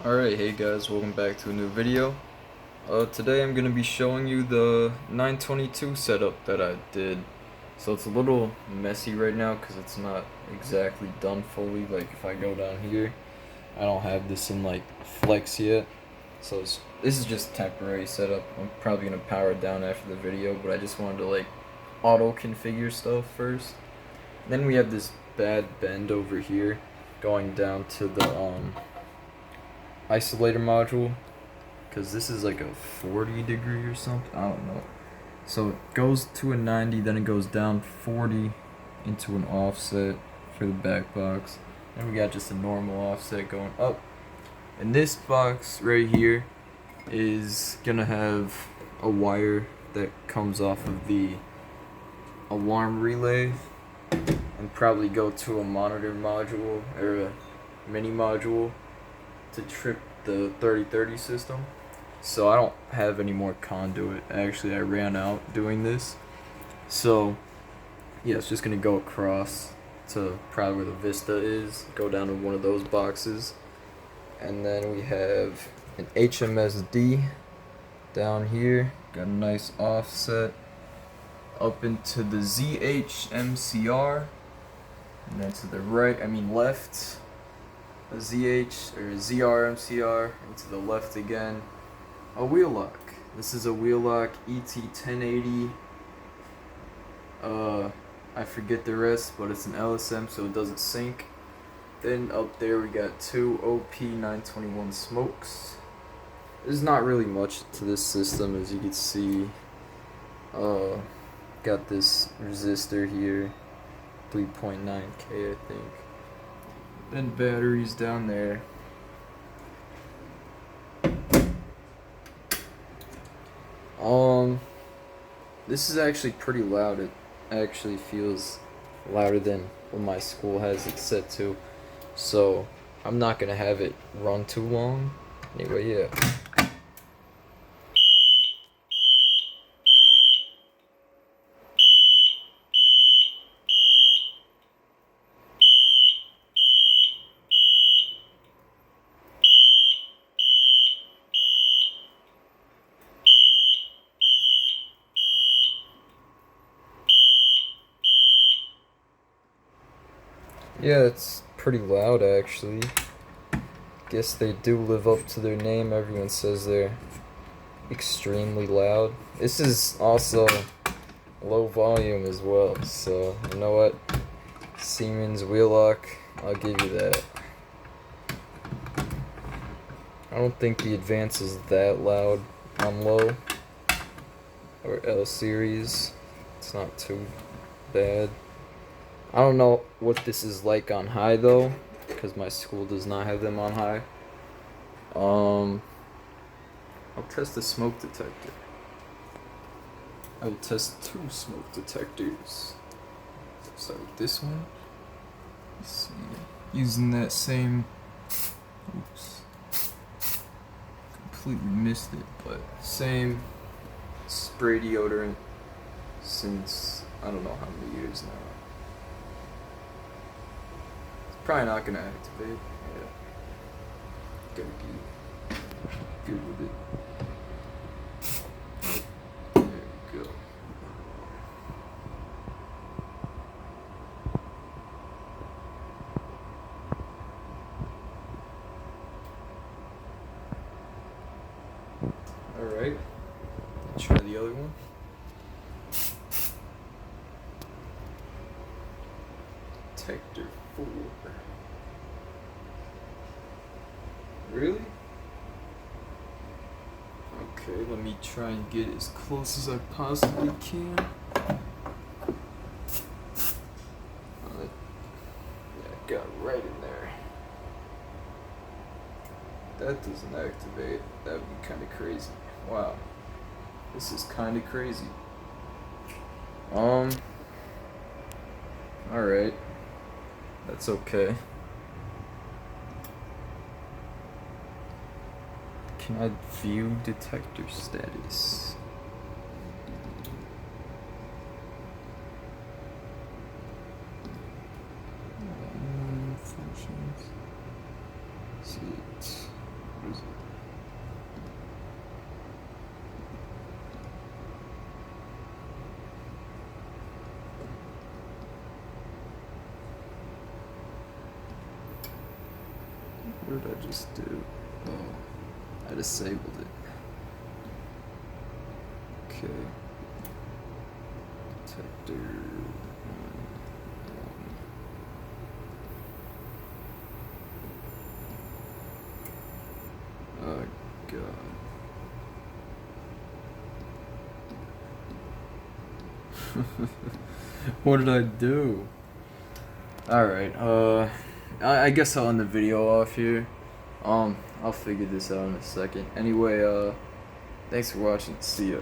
Alright, hey guys, welcome back to a new video. Today I'm going to be showing you the 922 setup that I did. So it's a little messy right now because it's not exactly done fully. Like if I go down here, I don't have this in like flex yet. So this is just a temporary setup. I'm probably going to power it down after the video, but I just wanted to like auto configure stuff first. Then we have this bad bend over here going down to the isolator module, because this is like a 40 degree or something, I don't know. So it goes to a 90, then it goes down 40 into an offset for the back box, and we got just a normal offset going up. And this box right here is gonna have a wire that comes off of the alarm relay and probably go to a monitor module or a mini module to trip the 3030 system. So I don't have any more conduit. Actually, I ran out doing this. So yeah, it's just gonna go across to probably where the Vista is, go down to one of those boxes. And then we have an HMSD down here, got a nice offset up into the ZHMCR, and then to the left, a ZH or a ZRMCR, and to the left again, a wheel lock. This is a wheel lock ET1080. I forget the rest, but it's an LSM, so it doesn't sync. Then up there we got two OP921 smokes. There's not really much to this system, as you can see. Got this resistor here, 3.9K I think. Then batteries down there. This is actually pretty loud. It actually feels louder than what my school has it set to. So I'm not gonna have it run too long. Anyway, yeah. Yeah, it's pretty loud actually. Guess they do live up to their name. Everyone says they're extremely loud. This is also low volume as well, so you know what? Siemens wheel lock, I'll give you that. I don't think the Advance is that loud on low, or L series. It's not too bad. I don't know what this is like on high though, because my school does not have them on high. I'll test the smoke detector. I will test two smoke detectors. So this one, let's see, using that same, oops, completely missed it, but same spray deodorant since I don't know how many years now. Probably not gonna activate. Yeah. Gotta be good with it. There we go. Alright. Try the other one. Detector 4. Really? Okay, let me try and get as close as I possibly can. Yeah, got it right in there. That doesn't activate. That would be kind of crazy. Wow. This is kind of crazy. Alright. That's okay. Can I view detector status? Functions. See it. What is it? What did I just do? Oh, I disabled it. Okay. Detector. Oh god. What did I do? Alright, I guess I'll end the video off here. I'll figure this out in a second. Anyway, thanks for watching. See ya.